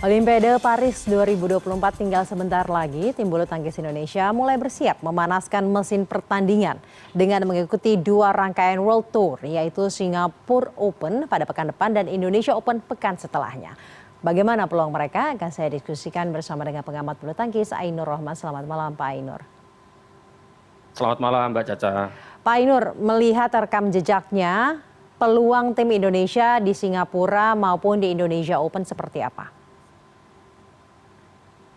Olimpiade Paris 2024 tinggal sebentar lagi, tim bulu tangkis Indonesia mulai bersiap memanaskan mesin pertandingan dengan mengikuti dua rangkaian World Tour, yaitu Singapore Open pada pekan depan dan Indonesia Open pekan setelahnya. Bagaimana peluang mereka? Akan saya diskusikan bersama dengan pengamat bulu tangkis Ainur Rohman. Selamat malam Pak Ainur. Selamat malam Mbak Caca. Pak Ainur, melihat rekam jejaknya, peluang tim Indonesia di Singapura maupun di Indonesia Open seperti apa?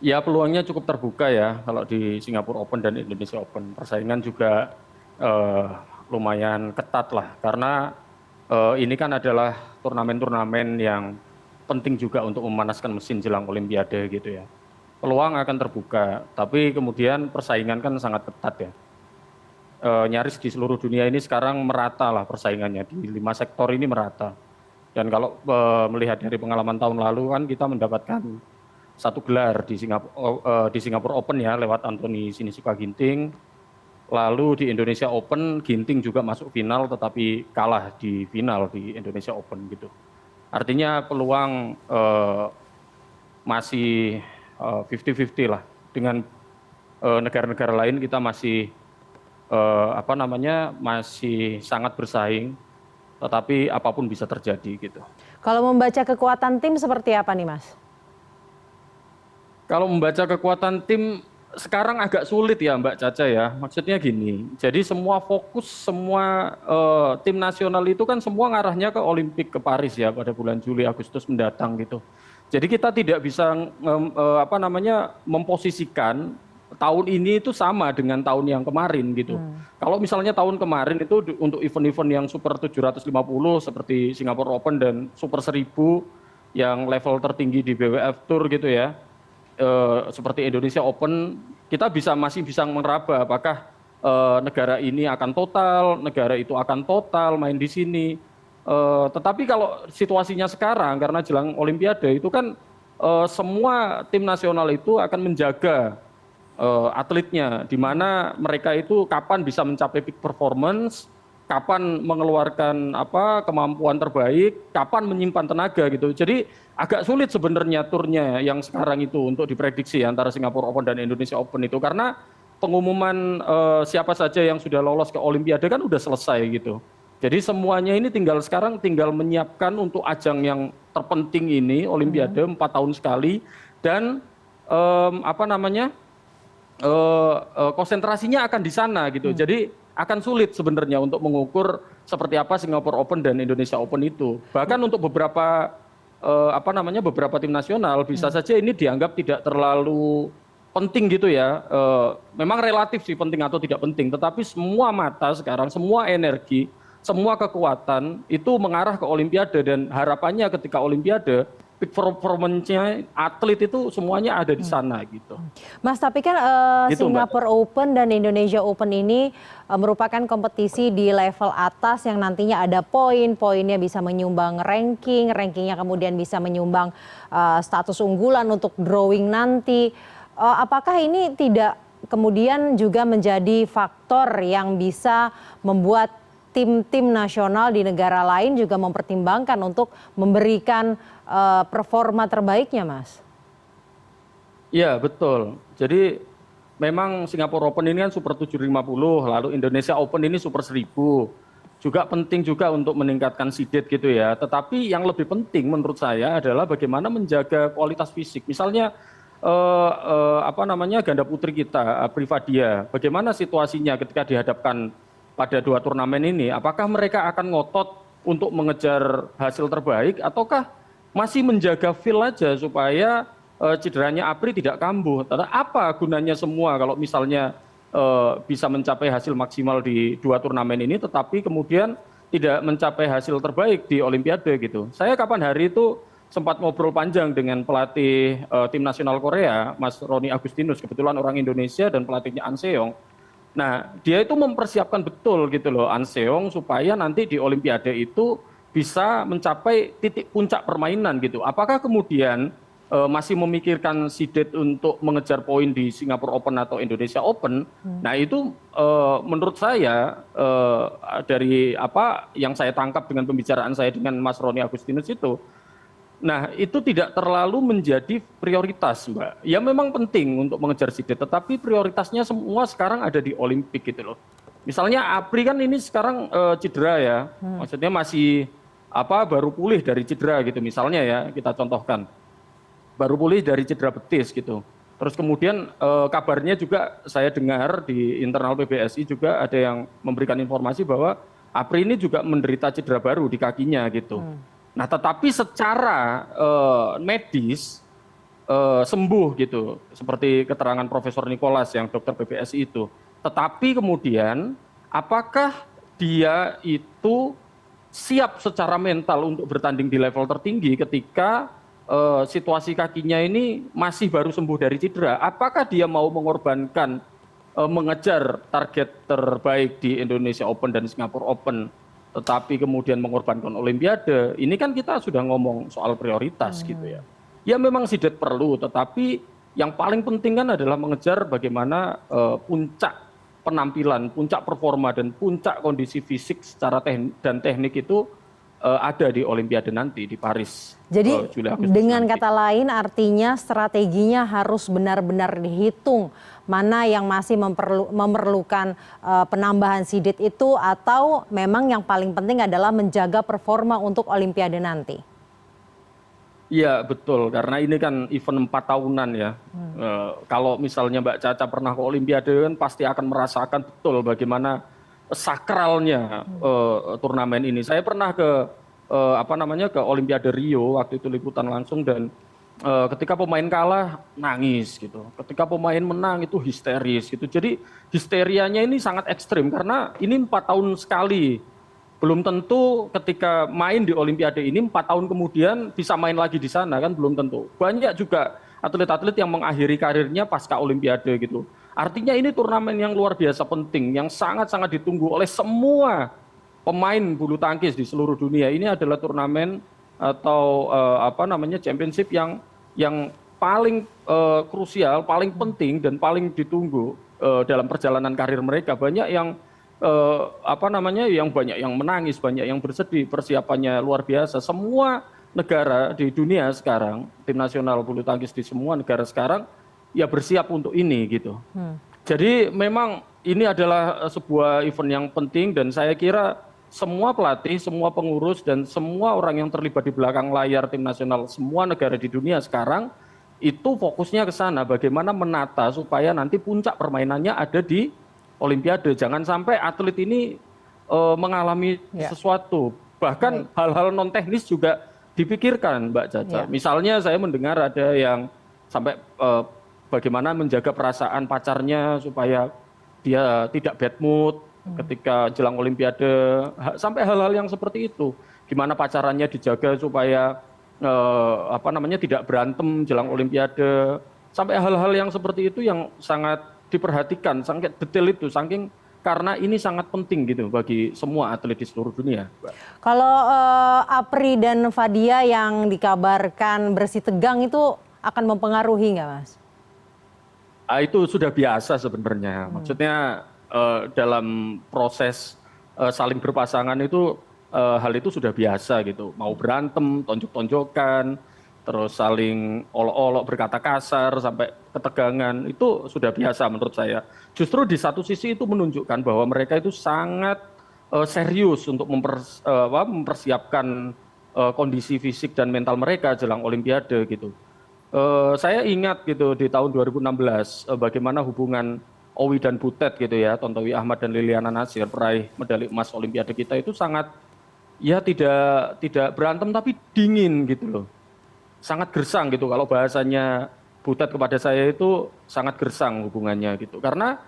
Ya, peluangnya cukup terbuka ya kalau di Singapura Open dan Indonesia Open. Persaingan juga lumayan ketat lah karena ini kan adalah turnamen-turnamen yang penting juga untuk memanaskan mesin jelang Olimpiade gitu ya. Peluang akan terbuka, tapi kemudian persaingan kan sangat ketat ya. Nyaris di seluruh dunia ini sekarang merata lah persaingannya, di 5 sektor ini merata. Dan kalau melihat dari pengalaman tahun lalu kan kita mendapatkan satu gelar di Singapura Open ya lewat Anthony Sinisuka Ginting. Lalu di Indonesia Open Ginting juga masuk final tetapi kalah di final di Indonesia Open gitu. Artinya peluang masih 50-50 lah dengan negara-negara lain. Kita masih masih sangat bersaing, tetapi apapun bisa terjadi gitu. Kalau membaca kekuatan tim seperti apa nih Mas? Kalau membaca kekuatan tim sekarang agak sulit ya Mbak Caca ya. Maksudnya gini, jadi semua fokus, semua tim nasional itu kan semua ngarahnya ke Olimpik, ke Paris ya pada bulan Juli Agustus mendatang gitu. Jadi kita tidak bisa memposisikan tahun ini itu sama dengan tahun yang kemarin gitu. Kalau misalnya tahun kemarin itu untuk event-event yang Super 750 seperti Singapore Open dan Super 1000 yang level tertinggi di BWF Tour gitu ya. Seperti Indonesia Open, kita masih bisa meraba apakah negara ini akan total, negara itu akan total main di sini. Tetapi kalau situasinya sekarang karena jelang Olimpiade itu kan semua tim nasional itu akan menjaga atletnya, di mana mereka itu kapan bisa mencapai peak performance, kapan mengeluarkan kemampuan terbaik, kapan menyimpan tenaga gitu. Jadi agak sulit sebenarnya turnya yang sekarang itu untuk diprediksi antara Singapura Open dan Indonesia Open itu, karena pengumuman siapa saja yang sudah lolos ke Olimpiade kan udah selesai gitu. Jadi semuanya ini sekarang tinggal menyiapkan untuk ajang yang terpenting ini, Olimpiade 4 tahun sekali, dan konsentrasinya akan di sana gitu. Jadi akan sulit sebenarnya untuk mengukur seperti apa Singapore Open dan Indonesia Open itu. Bahkan untuk beberapa tim nasional bisa saja ini dianggap tidak terlalu penting gitu ya. Memang relatif sih penting atau tidak penting, tetapi semua mata sekarang, semua energi, semua kekuatan itu mengarah ke Olimpiade, dan harapannya ketika Olimpiade peak performance-nya atlet itu semuanya ada di sana gitu. Mas, tapi kan Gitu, Singapore Open dan Indonesia Open ini merupakan kompetisi di level atas yang nantinya ada poinnya bisa menyumbang rankingnya kemudian bisa menyumbang status unggulan untuk drawing nanti. Apakah ini tidak kemudian juga menjadi faktor yang bisa membuat tim-tim nasional di negara lain juga mempertimbangkan untuk memberikan performa terbaiknya, Mas? Iya, betul. Jadi memang Singapore Open ini kan Super 750, lalu Indonesia Open ini Super 1000. Juga penting juga untuk meningkatkan seeded gitu ya. Tetapi yang lebih penting menurut saya adalah bagaimana menjaga kualitas fisik. Misalnya ganda putri kita, Privadia, bagaimana situasinya ketika dihadapkan pada 2 turnamen ini? Apakah mereka akan ngotot untuk mengejar hasil terbaik ataukah masih menjaga feel aja supaya cederanya Apri tidak kambuh? Apa gunanya semua kalau misalnya bisa mencapai hasil maksimal di 2 turnamen ini tetapi kemudian tidak mencapai hasil terbaik di Olimpiade gitu. Saya kapan hari itu sempat ngobrol panjang dengan pelatih tim nasional Korea, Mas Roni Agustinus, kebetulan orang Indonesia, dan pelatihnya An Seong. Nah, dia itu mempersiapkan betul gitu loh An Seong supaya nanti di Olimpiade itu bisa mencapai titik puncak permainan gitu. Apakah kemudian masih memikirkan seeded untuk mengejar poin di Singapura Open atau Indonesia Open? Nah itu menurut saya dari apa yang saya tangkap dengan pembicaraan saya dengan Mas Roni Agustinus itu, Nah, itu tidak terlalu menjadi prioritas, Mbak. Ya memang penting untuk mengejar SIDET, tetapi prioritasnya semua sekarang ada di Olimpik gitu loh. Misalnya APRI kan ini sekarang cedera ya, maksudnya masih baru pulih dari cedera gitu misalnya ya, kita contohkan. Baru pulih dari cedera betis gitu. Terus kemudian kabarnya juga saya dengar di internal PBSI juga ada yang memberikan informasi bahwa APRI ini juga menderita cedera baru di kakinya gitu. Nah, tetapi secara medis sembuh gitu, seperti keterangan Profesor Nicholas yang dokter PBSI itu. Tetapi kemudian apakah dia itu siap secara mental untuk bertanding di level tertinggi ketika situasi kakinya ini masih baru sembuh dari cedera? Apakah dia mau mengorbankan mengejar target terbaik di Indonesia Open dan Singapore Open, tetapi kemudian mengorbankan Olimpiade? Ini kan kita sudah ngomong soal prioritas gitu ya. Ya memang SIDET perlu, tetapi yang paling penting kan adalah mengejar bagaimana puncak penampilan, puncak performa dan puncak kondisi fisik secara dan teknik itu ada di Olimpiade nanti di Paris. Jadi Juli Agustus dengan nanti. kata lain artinya strateginya harus benar-benar dihitung mana yang masih memerlukan penambahan SIDET itu, atau memang yang paling penting adalah menjaga performa untuk Olimpiade nanti. Iya betul, karena ini kan event 4 tahunan ya. Kalau misalnya Mbak Caca pernah ke Olimpiade kan pasti akan merasakan betul bagaimana sakralnya turnamen ini. Saya pernah ke ke Olimpiade Rio, waktu itu liputan langsung, dan ketika pemain kalah nangis gitu. Ketika pemain menang itu histeris gitu. Jadi histerianya ini sangat ekstrim karena ini 4 tahun sekali. Belum tentu ketika main di Olimpiade ini 4 tahun kemudian bisa main lagi di sana, kan belum tentu. Banyak juga atlet-atlet yang mengakhiri karirnya pasca Olimpiade gitu. Artinya ini turnamen yang luar biasa penting, yang sangat-sangat ditunggu oleh semua pemain bulu tangkis di seluruh dunia. Ini adalah turnamen atau championship yang paling krusial, paling penting dan paling ditunggu dalam perjalanan karir mereka. Banyak yang banyak yang menangis, banyak yang bersedih, persiapannya luar biasa. Semua negara di dunia sekarang, tim nasional bulu tangkis di semua negara sekarang ya bersiap untuk ini gitu. Jadi memang ini adalah sebuah event yang penting, dan saya kira semua pelatih, semua pengurus dan semua orang yang terlibat di belakang layar tim nasional semua negara di dunia sekarang itu fokusnya ke sana, bagaimana menata supaya nanti puncak permainannya ada di Olimpiade. Jangan sampai atlet ini mengalami sesuatu. Bahkan hal-hal non teknis juga dipikirkan, Mbak Caca. Misalnya saya mendengar ada yang sampai bagaimana menjaga perasaan pacarnya supaya dia tidak bad mood ketika jelang Olimpiade. Sampai hal-hal yang seperti itu. Gimana pacarannya dijaga supaya tidak berantem jelang Olimpiade. Sampai hal-hal yang seperti itu yang sangat diperhatikan, sangat detail itu, saking karena ini sangat penting gitu bagi semua atlet di seluruh dunia. Kalau APRI dan Fadia yang dikabarkan bersih tegang itu akan mempengaruhi nggak, Mas? Itu sudah biasa sebenarnya. Maksudnya dalam proses saling berpasangan itu hal itu sudah biasa gitu. Mau berantem, tonjok-tonjokan, terus saling olok-olok, berkata kasar, sampai ketegangan, itu sudah biasa menurut saya. Justru di satu sisi itu menunjukkan bahwa mereka itu sangat serius untuk mempersiapkan kondisi fisik dan mental mereka jelang Olimpiade gitu. Saya ingat gitu di tahun 2016 bagaimana hubungan Owi dan Butet gitu ya, Tontowi Ahmad dan Liliana Natsir, peraih medali emas Olimpiade kita, itu sangat ya tidak berantem tapi dingin gitu loh. Sangat gersang gitu, kalau bahasanya Butet kepada saya itu sangat gersang hubungannya gitu. Karena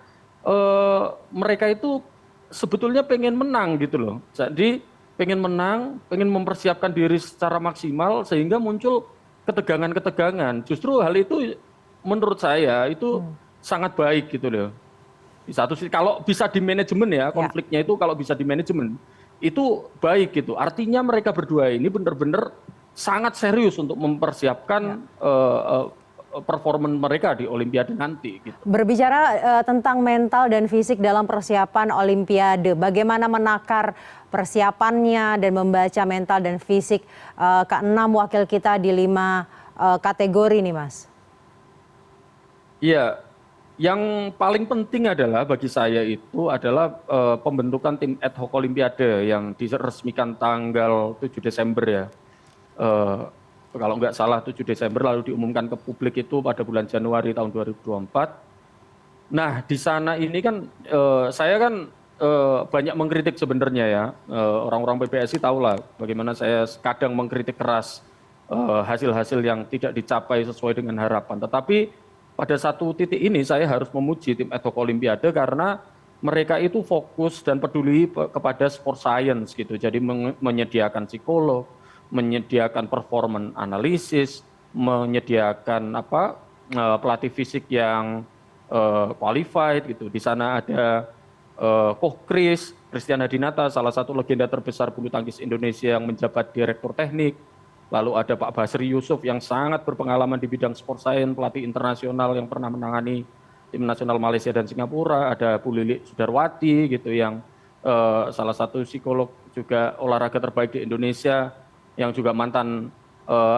mereka itu sebetulnya pengen menang gitu loh. Jadi pengen menang, pengen mempersiapkan diri secara maksimal sehingga muncul ketegangan-ketegangan. Justru hal itu menurut saya itu sangat baik gitu loh. Di satu sisi kalau bisa di manajemen ya, konfliknya itu kalau bisa di manajemen itu baik gitu. Artinya mereka berdua ini benar-benar sangat serius untuk mempersiapkan performa mereka di Olimpiade nanti. Gitu. Berbicara tentang mental dan fisik dalam persiapan Olimpiade, bagaimana menakar persiapannya dan membaca mental dan fisik keenam wakil kita di 5 kategori nih Mas? Iya, yang paling penting adalah bagi saya itu adalah pembentukan tim ad hoc Olimpiade yang diresmikan tanggal 7 Desember ya. Kalau nggak salah 7 Desember lalu diumumkan ke publik itu pada bulan Januari tahun 2024. Nah di sana ini kan saya kan banyak mengkritik sebenarnya ya. Orang-orang PBSI tahulah bagaimana saya kadang mengkritik keras hasil-hasil yang tidak dicapai sesuai dengan harapan. Tetapi pada satu titik ini saya harus memuji tim ad hoc Olimpiade karena mereka itu fokus dan peduli kepada sport science gitu. Jadi menyediakan psikolog, menyediakan performance analisis, menyediakan pelatih fisik yang qualified gitu. Di sana ada Coach Christian Hadinata, salah satu legenda terbesar bulu tangkis Indonesia yang menjabat direktur teknik. Lalu ada Pak Basri Yusuf yang sangat berpengalaman di bidang sport science, pelatih internasional yang pernah menangani tim nasional Malaysia dan Singapura. Ada Bu Lili Sudarwati gitu yang salah satu psikolog juga olahraga terbaik di Indonesia, yang juga mantan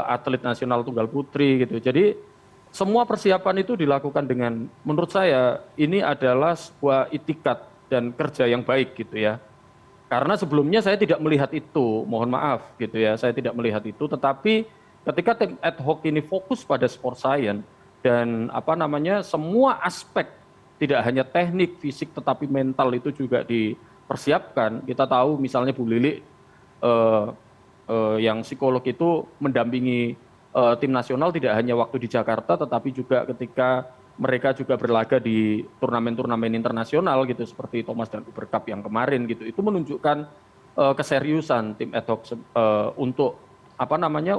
atlet nasional tunggal putri gitu. Jadi semua persiapan itu dilakukan dengan, menurut saya ini adalah sebuah itikat dan kerja yang baik gitu ya. Karena sebelumnya saya tidak melihat itu, mohon maaf gitu ya, saya tidak melihat itu. Tetapi ketika tim ad hoc ini fokus pada sport science dan semua aspek, tidak hanya teknik, fisik, tetapi mental itu juga dipersiapkan. Kita tahu misalnya Bu Lili yang psikolog itu mendampingi tim nasional tidak hanya waktu di Jakarta, tetapi juga ketika mereka juga berlaga di turnamen-turnamen internasional gitu, seperti Thomas dan Uber Cup yang kemarin gitu. Itu menunjukkan keseriusan tim ad hoc untuk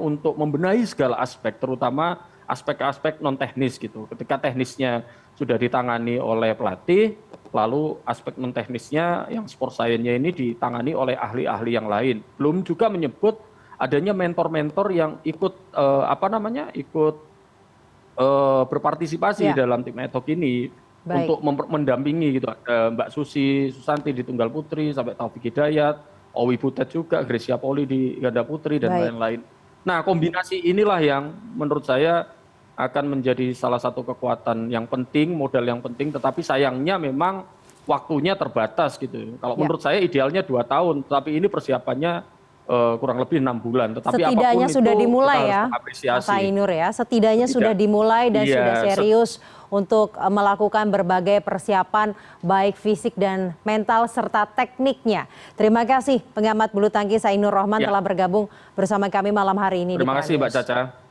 untuk membenahi segala aspek, terutama aspek-aspek non teknis gitu. Ketika teknisnya sudah ditangani oleh pelatih, lalu aspek non teknisnya yang sport science-nya ini ditangani oleh ahli-ahli yang lain. Belum juga menyebut adanya mentor-mentor yang ikut berpartisipasi dalam tim ad hoc ini. Baik. Untuk mendampingi gitu. Ada Mbak Susanti di tunggal putri, sampai Taufik Hidayat, Owi Butet juga, Grecia Poli di ganda putri dan lain-lain. Nah kombinasi inilah yang menurut saya akan menjadi salah satu kekuatan yang penting, modal yang penting, tetapi sayangnya memang waktunya terbatas gitu. Kalau menurut saya idealnya 2 tahun, tapi ini persiapannya kurang lebih 6 bulan. Tetapi setidaknya apapun sudah itu dimulai kita ya, harus mengapresiasi. Mas Ainur ya. Setidaknya sudah dimulai dan sudah serius untuk melakukan berbagai persiapan baik fisik dan mental serta tekniknya. Terima kasih pengamat bulu tangkis Ainur Rohman telah bergabung bersama kami malam hari ini. Terima kasih Mbak Caca.